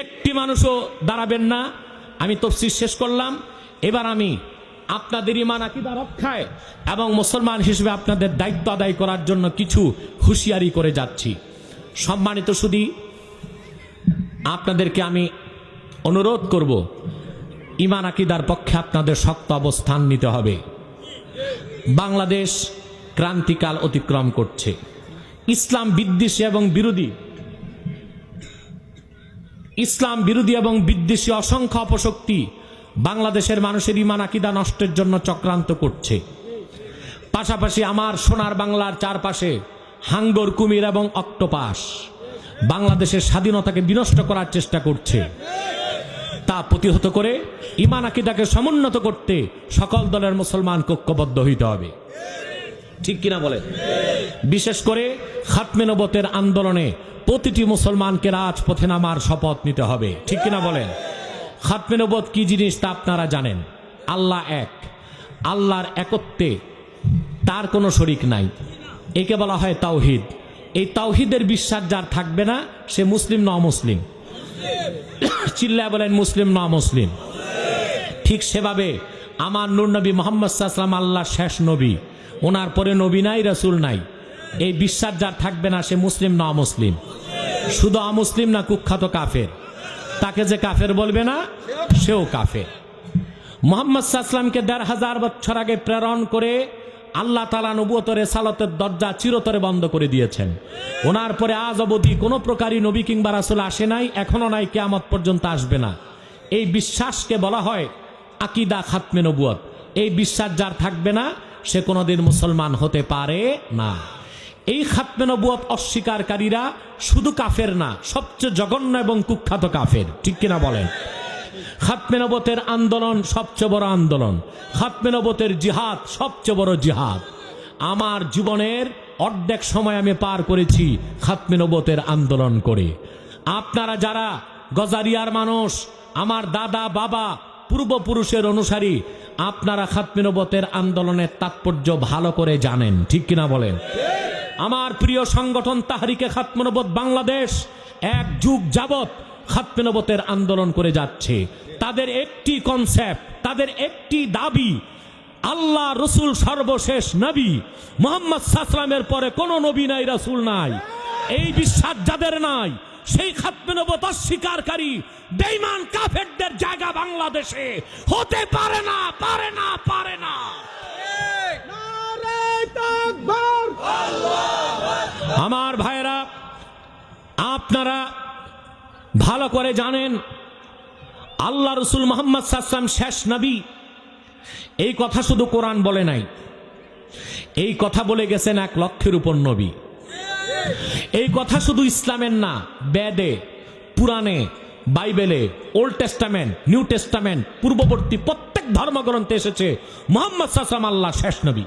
একটি মানুষও দাঁড়াবেন না। আমি তাফসীর শেষ করলাম। এবার আমি আপনাদের ঈমান আকীদা রক্ষায় এবং মুসলমান হিসেবে আপনাদের দায়িত্ব আদায় করার জন্য কিছু হুঁশিয়ারি করে যাচ্ছি। সম্মানিত সুধী, আপনাদেরকে আমি অনুরোধ করব, ঈমান আকীদার পক্ষে আপনাদের শক্ত অবস্থান নিতে হবে। বাংলাদেশ ক্রান্তিকাল অতিক্রম করছে। ইসলাম বিদ্বেষী এবং বিদ্বেষী অসংখ্য অপশক্তি বাংলাদেশের মানুষের ঈমান আকীদা নষ্টের জন্য চক্রান্ত করছে। পাশাপাশি আমার সোনার বাংলার চারপাশে হাঙ্গর, কুমির এবং অক্টোপাস বাংলাদেশের স্বাধীনতাকে বিনষ্ট করার চেষ্টা করছে। তা প্রতিহত করে ঈমান আকীদাকে সমুন্নত করতে সকল দলের মুসলমান ঐক্যবদ্ধ হইতে হবে। ঠিক কিনা বলেন? বিশেষ করে খাতমে নবুয়তের আন্দোলনে প্রতিটি মুসলমানকে রাজপথে নামার শপথ নিতে হবে। ঠিক কিনা বলেন? খাতমে নবুয়ত কি জিনিস তা আপনারা জানেন। আল্লাহ এক, আল্লাহর একত্বে তার কোনো শরিক নাই, একে বলা হয় তাওহীদ। এই তাওহীদের বিশ্বাস যার থাকবে না সে মুসলিম না অমুসলিম? চিল্লায় বলেন মুসলিম না অমুসলিম? ঠিক সেভাবে আমার নূর নবী মুহাম্মদ সাল্লাল্লাহু আলাইহি ওয়াসাল্লাম আল্লাহর শেষ নবী, ওনার পরে নবী নাই, রাসূল নাই। এই বিশ্বাস যার থাকবে না সে মুসলিম না অমুসলিম? শুধু অমুসলিম না, কুখ্যাত কাফের। তাকে যে কাফের বলবে না সেও কাফের। মুহাম্মদ সাল্লাল্লাহু আলাইহি ওয়াসাল্লামকে ১৫০০ বছর আগে প্রেরণ করে আল্লাহ তাআলা নবুয়ত রিসালাতের দরজা চিরতরে বন্ধ করে দিয়েছেন। ওনার পরে আজ অবধি কোনো প্রকারই নবী কিংবা রাসূল আসে নাই, এখনো নাই, কিয়ামত পর্যন্ত আসবে না। এই বিশ্বাসকে বলা হয় আকীদা খাতমে নবুয়ত। এই বিশ্বাস যার থাকবে না সে কোনোদিন মুসলমান হতে পারে না। এই খাতমে নবুয়ত অস্বীকারীরা শুধু কাফের না, সবচেয়ে জঘন্য এবং কুখ্যাত কাফের। ঠিক কিনা বলেন? খাতমে নবুয়তের আন্দোলন সবচেয়ে বড় আন্দোলন। খাতমে নবুয়তের জিহাদ সবচেয়ে বড় জিহাদ। আমার জীবনের অর্ধেক সময় আমি পার করেছি খাতমে নবুয়তের আন্দোলন করে। আপনারা যারা গজারিয়ার মানুষ, আমার দাদা বাবা পূর্বপুরুষের অনুসারী, আপনারা খাতমে নবুয়তের আন্দোলনের তাৎপর্য ভালো করে জানেন। ঠিক কিনা বলেন? আমার প্রিয় সংগঠন তাহরিকে খাতমে নবুয়ত বাংলাদেশ এক যুগ যাবত খাতমে নবুয়তের আন্দোলন করে যাচ্ছে। তাদের একটি কনসেপ্ট, তাদের একটি দাবি, আল্লাহ রসুল সর্বশেষ নবী, মুহাম্মদ সাল্লাল্লাহু আলাইহি ওয়াসাল্লামের পরে কোনো নবী নাই, রাসূল নাই। এই বিশ্বাস যাদের নাই, সেই খাতমে নবুয়ত অস্বীকারী বেঈমান কাফেরদের জায়গা বাংলাদেশে হতে পারে না, পারে না, পারে না। আমার ভাইরা, আপনারা ভালো করে জানেন আল্লাহ রসুল মুহাম্মদ সাল্লাল্লাহু আলাইহি ওয়াসাল্লাম শেষ নবী। এই কথা শুধু কোরআন বলে নাই, এই কথা বলে গেছেন 1 লক্ষের উপর নবী। এই কথা শুধু ইসলামের না, বেদে, পুরাণে, বাইবেলে, ওল্ড টেস্টামেন্ট, নিউ টেস্টামেন্ট, পূর্ববর্তী প্রত্যেক ধর্মগ্রন্থে এসেছে মুহাম্মদ সাল্লাল্লাহু আলাইহি ওয়াসাল্লাম আল্লাহ শেষ নবী।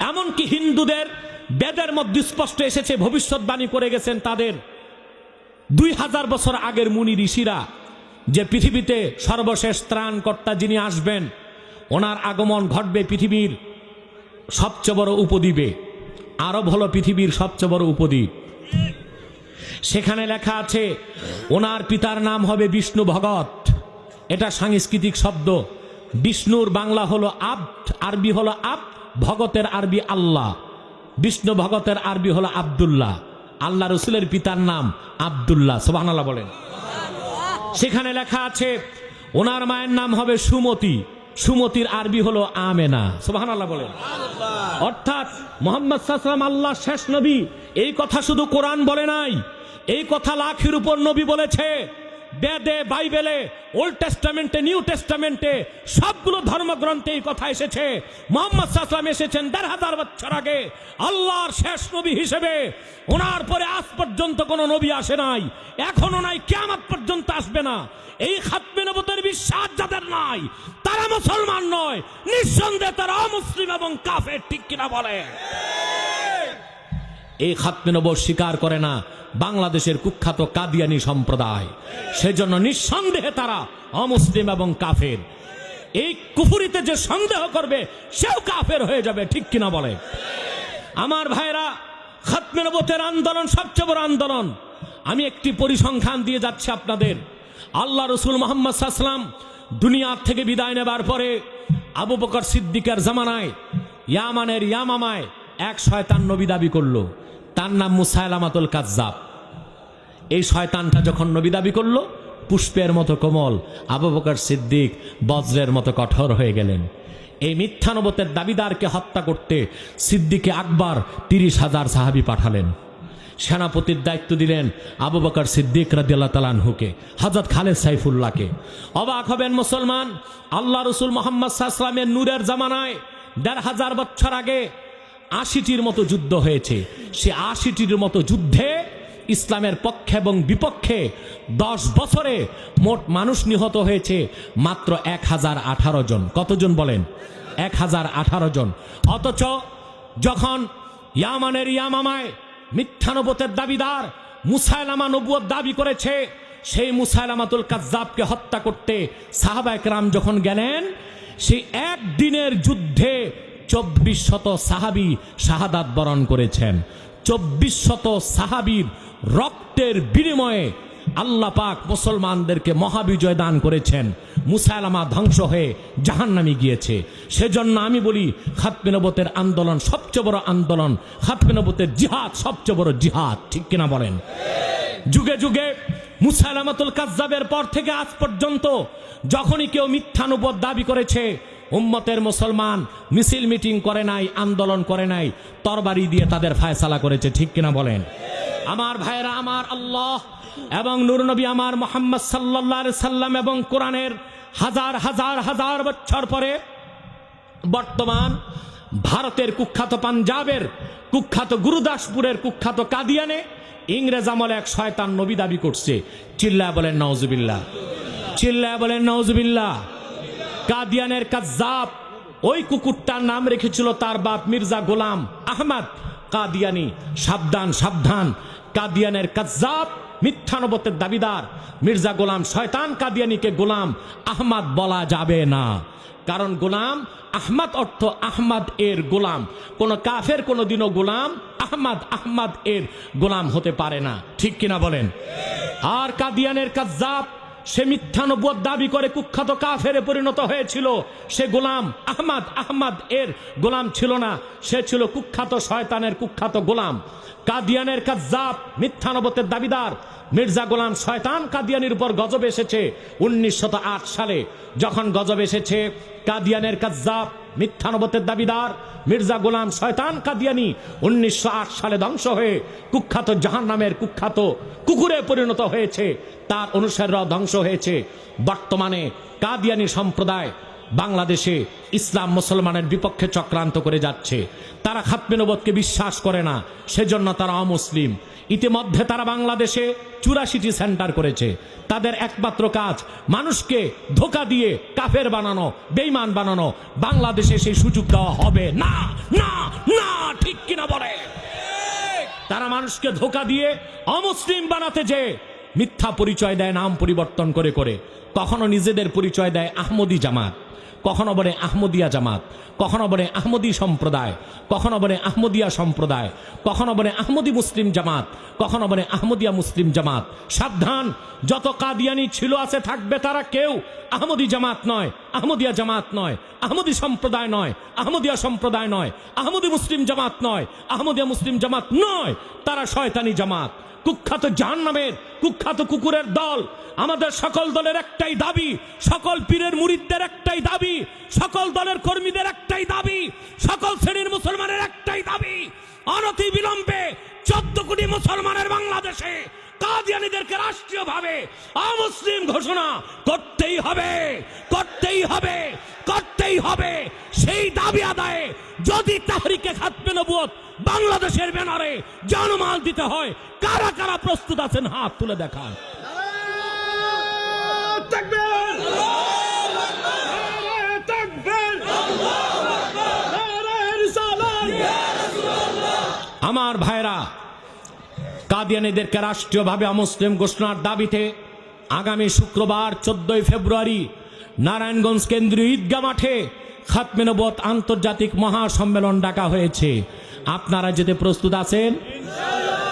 এমনকি হিন্দুদের বেদের মধ্যে স্পষ্ট এসেছে, ভবিষ্যৎবাণী করে গেছেন তাদের 2000 বছর আগের মুনি ঋষিরা, যে পৃথিবীতে সর্বশেষ ত্রাণকর্তা যিনি আসবেন, ওনার আগমন ঘটবে পৃথিবীর সবচেয়ে বড় উপদ্বীপে। আরব হলো পৃথিবীর সবচেয়ে বড় উপদ্বীপ। সেখানে লেখা আছে ওনার পিতার নাম হবে বিষ্ণু ভগত। এটা সাংস্কৃতিক শব্দ। বিষ্ণুর বাংলা হলো আব্দ, আরবি হলো আব, ভগতের আরবি আল্লাহ। বিষ্ণু ভগতের আরবি হলো আব্দুল্লাহ। আল্লাহ রসুলের পিতার নাম আব্দুল্লাহ। সুবহানাল্লাহ বলেন। সেখানে লেখা আছে ওনার মায়ের নাম হবে সুমতি, সুমতির আরবি হলো আমেনা। সুবহানাল্লাহ বলেন। অর্থাৎ মুহাম্মদ সাল্লাল্লাহু আলাইহি ওয়াসাল্লাম আল্লাহ শেষ নবী। এই কথা শুধু কোরআন বলে নাই, এই কথা লাখের উপর নবী বলেছে। বেদে, বাইবেলে, ওল্ড টেস্টামেন্টে, নিউ টেস্টামেন্টে, সবগুলো ধর্মগ্রন্থে এই কথা এসেছে। মুহাম্মদ সাল্লাল্লাহু আলাইহি ওয়াসাল্লাম এসেছেন 1500 বছর আগে আল্লাহর শেষ নবী হিসেবে। ওনার পরে আজ পর্যন্ত কোনো নবী আসে নাই, এখনো নাই, কিয়ামত পর্যন্ত আসবে না। এই খাতমে নবুয়তের বিশ্বাস যাদের নাই তারা মুসলমান নয়, নিঃসন্দেহে তারা অমুসলিম এবং কাফের। ঠিক কিনা বলে? এই খাতমে নবুয়ত স্বীকার করে না বাংলাদেশের কুখ্যাত কাদিয়ানি সম্প্রদায়। সেজন্য নিঃসন্দেহে তারা অমুসলিম এবং কাফের। এই কুফরিতে যে সন্দেহ করবে সেও কাফের হয়ে যাবে। ঠিক কিনা বলে? আমার ভাইরা, খাতমে নবুয়তের আন্দোলন সবচেয়ে বড় আন্দোলন। আমি একটি পরিসংখ্যান দিয়ে যাচ্ছি আপনাদের। আল্লাহ রসুল মুহাম্মদ সাল্লাল্লাহু আলাইহি ওয়াসাল্লাম দুনিয়া থেকে বিদায় নেবার পরে আবু বকর সিদ্দিকের জামানায় ইয়ামানের ইয়ামামায় এক শয়তান নবী দাবি করলো, তার নাম মুসাইলামাতুল কাজ্জাব। এই শয়তানটা যখন নবী দাবি করলো, পুষ্পের মতো কোমল, আবু বকর সিদ্দিক বজ্রের মতো কঠোর হয়ে গেলেন। এই মিথ্যানবতের দাবিদারকে হত্যা করতে সিদ্দিকে আকবর 30,000 সাহাবী পাঠালেন। সেনাপতির দায়িত্ব দিলেন আবু বকর সিদ্দিক রাদিয়াল্লাহু তাআলা আনহুকে, হযরত খালেদ সাইফুল্লাহকে। অবাক হবেন মুসলমান, আল্লাহ রসুল মুহাম্মদ সাল্লাল্লাহু আলাইহি ওয়াসাল্লামের নূরের জামানায় 1500 বছর আগে 80টির মতো যুদ্ধ হয়েছে। সে 80টির মতো যুদ্ধে ইসলামের পক্ষে এবং বিপক্ষে 10 বছরে মোট মানুষ নিহত হয়েছে মাত্র 1018 জন। কতজন বলেন? 1018 জন। অথচ যখন ইয়ামানের ইয়ামামায় মিথ্যানবতের দাবিদার মুসাইলামা নবুয়ত দাবি করেছে, সেই মুসাইলামাতুল কাজ্জাবকে হত্যা করতে সাহাবায়ে কেরাম যখন গেলেন, সেই একদিনের যুদ্ধে 2400 সাহাবী শাহাদাত বরণ করেছেন। 2400 সাহাবীর রক্তের বিনিময়ে আল্লাহ পাক মুসলমানদেরকে মহাবিজয় দান করেছেন। মুসাইলামা ধ্বংস হয়ে জাহান্নামে গিয়েছে। সেজন্য আমি বলি, খাতমে নবুয়তের আন্দোলন সবচেয়ে বড় আন্দোলন, খাতমে নবুয়তের জিহাদ সবচেয়ে বড় জিহাদ, ঠিক কিনা বলেন? যুগে যুগে মুসাইলামাতুল কাজ্জাবের পর থেকে আজ পর্যন্ত যখনই কেউ মিথ্যা নবুয়ত দাবি করেছে, উম্মতের মুসলমান মিছিল মিটিং করে নাই, আন্দোলন করে নাই, তরবারি দিয়ে তাদের ফায়সালা করেছে, ঠিক কিনা বলেন? আমার ভাইরা, আমার আল্লাহ এবং নূর নবী আমার মুহাম্মদ সাল্লাল্লাহু আলাইহি সাল্লাম এবং কোরআনের হাজার হাজার হাজার বছর পরে বর্তমান ভারতের কুখ্যাত, পাঞ্জাবের কুখ্যাত, গুরুদাসপুরের কুখ্যাত কাদিয়ানে ইংরেজ আমলে এক শয়তান নবী দাবি করছে। চিল্লায় বলেন নাউজুবিল্লাহ, চিল্লায় বলেন নাউজুবিল্লাহ। কাদিয়ানের কাজ্জাব, ওই কুকুরটার নাম রেখেছিল তার বাপ মির্জা গোলাম আহমদ কাদিয়ানি। সাবধান সাবধান, কাদিয়ানের কাজ্জাব মিথ্যানবতের দাবিদার মির্জা গোলাম শয়তান কাদিয়ানিকে গোলাম আহমদ বলা যাবে না। কারণ গোলাম আহমদ অর্থ আহমদ এর গোলাম। কোন কাফের কোনদিনও গোলাম আহমদ এর গোলাম হতে পারে না, ঠিক কিনা বলেন? আর কাদিয়ানের কাজ্জাব সে মিথ্যা নবুয়ত দাবি করে কুখ্যাত কাফেরে পরিণত হয়েছিল। সে গোলাম আহমদ এর গোলাম ছিল না, সে ছিল কুখ্যাত শয়তানের কুখ্যাত গোলাম। কাদিয়ানের কাজ্জাব মিথ্যা নবুয়তের দাবিদার মির্জা গোলাম শয়তান কাদিয়ানির উপর গজব এসেছে 1908 সালে। যখন গজব এসেছে, কাদিয়ানের কাজ্জাব মিথ্যা নবুয়তের দাবিদার মির্জা গোলাম শয়তান কাদিয়ানি 1908 সালে ধ্বংস হয়ে কুখ্যাত জাহান্নামের কুখ্যাত কুকুরে পরিণত হয়েছে। তার অনুসারীরাও ধ্বংস হয়েছে। বর্তমানে কাদিয়ানি সম্প্রদায় বাংলাদেশে ইসলাম মুসলমানের বিপক্ষে চক্রান্ত করে যাচ্ছে। তারা খাতমে নবুয়তকে বিশ্বাস করে না, সেজন্য তারা অমুসলিম। ইতিমধ্যে তারা বাংলাদেশে 84টি সেন্টার করেছে। তাদের একমাত্র কাজ মানুষকে ধোঁকা দিয়ে কাফের বানানো, বেঈমান বানানো। বাংলাদেশে সেই সুযোগ দেওয়া হবে না, না, না, ঠিক কিনা বলে? তারা মানুষকে ধোঁকা দিয়ে অমুসলিম বানাতে যে মিথ্যা পরিচয় দেয়, নাম পরিবর্তন করে করে। কখনো নিজেদের পরিচয় দেয় আহমদী জামাত, কখনো বলে আহমদিয়া জামাত, কখনো বলে আহমদী সম্প্রদায়, কখনো বলে আহমদিয়া সম্প্রদায়, কখনো বলে আহমদী মুসলিম জামাত, কখনো বলে আহমদিয়া মুসলিম জামাত। সাবধান, যত কাদিয়ানি ছিল আছে থাকবে, তারা কেউ আহমদী জামাত নয়, আহমদিয়া জামাত নয়, আহমদী সম্প্রদায় নয়, আহমদিয়া সম্প্রদায় নয়, আহমদী মুসলিম জামাত নয়, আহমদিয়া মুসলিম জামাত নয়। তারা শয়তানি জামাত, কুখ্যাত জাহান্নামের কুখ্যাত কুকুরের দল। আমাদের সকল দলের একটাই দাবি, সকল পীরের মুরিদদের একটাই দাবি, সকল দলের কর্মীদের একটাই দাবি, সকল শ্রেণীর মুসলমানের একটাই দাবি, অনতি বিলম্বে 14 কোটি মুসলমানের বাংলাদেশে কাদিয়ানীদেরকে রাষ্ট্রীয়ভাবে অমুসলিম ঘোষণা করতেই হবে, করতেই হবে, করতেই হবে। সেই দাবি আদায়ে যদি তাহরিকে খাতমে নবুয়ত বাংলাদেশের ব্যানারে জানমাল দিতে হয়, কারা কারা প্রস্তুত আছেন হাত তুলে দেখান। আমার ভাইরা, কাদিয়ানীদেরকে রাষ্ট্রীয়ভাবে অমুসলিম ঘোষণার দাবিতে আগামী শুক্রবার 14 ফেব্রুয়ারি নারায়ণগঞ্জ কেন্দ্রীয় ঈদগাহ মাঠে খাতমে নবুয়ত আন্তর্জাতিক মহাসম্মেলন ডাকা হয়েছে। আপনারা যেতে প্রস্তুত আছেন?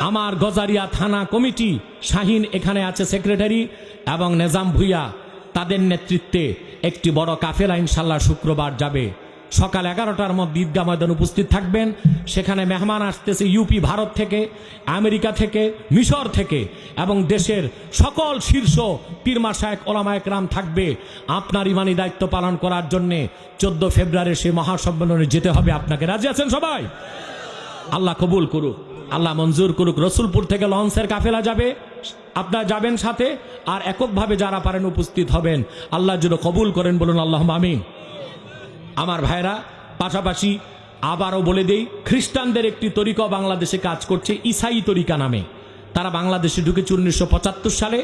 আমার গজারিয়া থানা কমিটি, শাহিন এখানে আছে সেক্রেটারি, এবং নেজাম ভুইয়া, তাদের নেতৃত্বে একটি বড় কাফেলা ইনশাল্লাহ শুক্রবার যাবে। সকাল 11টার মধ্যে ঈদগাহ ময়দান উপস্থিত থাকবেন। সেখানে মেহমান আসতেছে ইউপি, ভারত থেকে, আমেরিকা থেকে, মিশর থেকে, এবং দেশের সকল শীর্ষ পীর মাশায়েখ ওলামা একরাম থাকবে। আপনার ইমানি দায়িত্ব পালন করার জন্য 14 ফেব্রুয়ারি সেই মহাসম্মেলনে যেতে হবে আপনাকে। রাজি আছেন সবাই? আল্লাহ কবুল করুক, আল্লাহ মঞ্জুর করুক। রসুলপুর থেকে লঞ্চের কাফেলা যাবে, আপনারা যাবেন সাথে, আর এককভাবে যারা পারেন উপস্থিত হবেন। আল্লাহ যেন কবুল করেন, বলুন আল্লাহুম্মা আমিন। আমার ভাইরা, পাশাপাশি আবারও বলে দেই, খ্রিস্টানদের একটি তরিকা বাংলাদেশে কাজ করছে, ইসাই তরিকা নামে। তারা বাংলাদেশে ঢুকেছে 1975 সালে,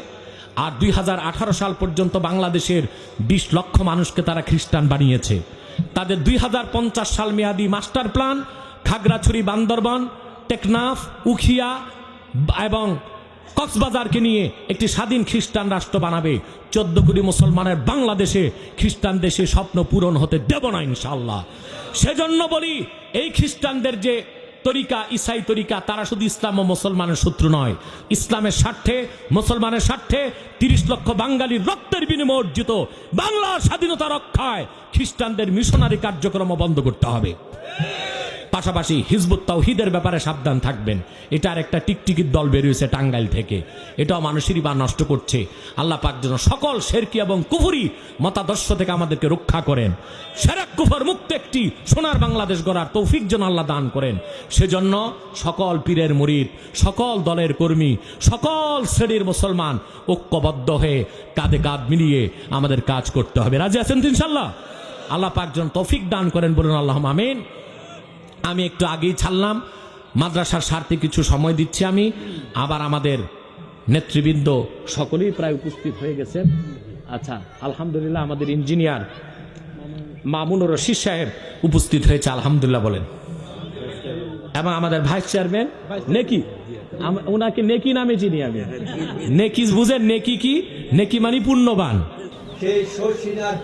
আর 2018 সাল পর্যন্ত বাংলাদেশের 20 লক্ষ মানুষকে তারা খ্রিস্টান বানিয়েছে। তাদের 2050 সাল মেয়াদী মাস্টার প্ল্যান, খাগড়াছড়ি, বান্দরবান, টেকনাফ, উখিয়া এবং কক্সবাজারকে নিয়ে একটি স্বাধীন খ্রিস্টান রাষ্ট্র বানাবে। 14 কোটি মুসলমানের বাংলাদেশে খ্রিস্টান দেশে স্বপ্ন পূরণ হতে দেব না ইনশাআল্লাহ। সেজন্য বলি, এই খ্রিস্টানদের যে তরিকা, ইসাই তরিকা, তারা শুধু ইসলাম ও মুসলমানের শত্রু নয়, ইসলামের স্বার্থে, মুসলমানের স্বার্থে 30 লক্ষ বাঙালির রক্তের বিনিময়ে অর্জিত বাংলার স্বাধীনতা রক্ষায় খ্রিস্টানদের মিশনারি কার্যক্রম বন্ধ করতে হবে। পাশাপাশি হিজবুত তাওহীদের ব্যাপারে সাবধান থাকবেন। এটা আর একটা টিকটিকির দল বেরিয়েছে টাঙ্গাইল থেকে, এটাও মানুষের ঈমান নষ্ট করছে। আল্লাহ পাক যেন সকল শিরকি এবং কুফরি মতাদর্শ থেকে আমাদেরকে রক্ষা করেন। শিরক কুফর মুক্ত একটি সোনার বাংলাদেশ গড়ার তৌফিক যেন আল্লাহ দান করেন। সেজন্য সকল পীরের মুরিদ, সকল দলের কর্মী, সকল শ্রেণীর মুসলমান ঐক্যবদ্ধ হয়ে কাঁধে কাঁধ মিলিয়ে আমাদের কাজ করতে হবে। রাজি আছেন তো ইনশাআল্লাহ? আল্লাহ পাক যেন তৌফিক দান করেন, বলুন আল্লাহুম্মা আমিন। আমি একটু আগেই ছাড়লাম, মাদ্রাসার স্বার্থে কিছু সময় দিচ্ছি আমি। আবার আমাদের নেতৃবৃন্দ সকলেই প্রায় উপস্থিত হয়ে গেছেন। আচ্ছা, আলহামদুলিল্লাহ, আমাদের ইঞ্জিনিয়ার মামুনুর রশিদ সাহেব উপস্থিত হয়েছে, আলহামদুলিল্লাহ বলেন। এবং আমাদের ভাইস চেয়ারম্যান নেকি, ওনাকে নেকি নামে চিনি আমি। নেকি বুঝেন? নেকি কি? নেকি মানে পুণ্যবান। সেই শর্ষিনার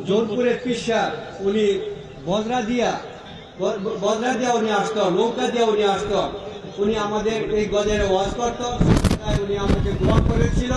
জোরপুরের পিসা, উনি বজরা দিয়া উনি আসতো, নৌকা দিয়া উনি আসতো। উনি আমাদের এই গজের ওয়াজ করতো, উনি আমাকে দোয়া করেছিল।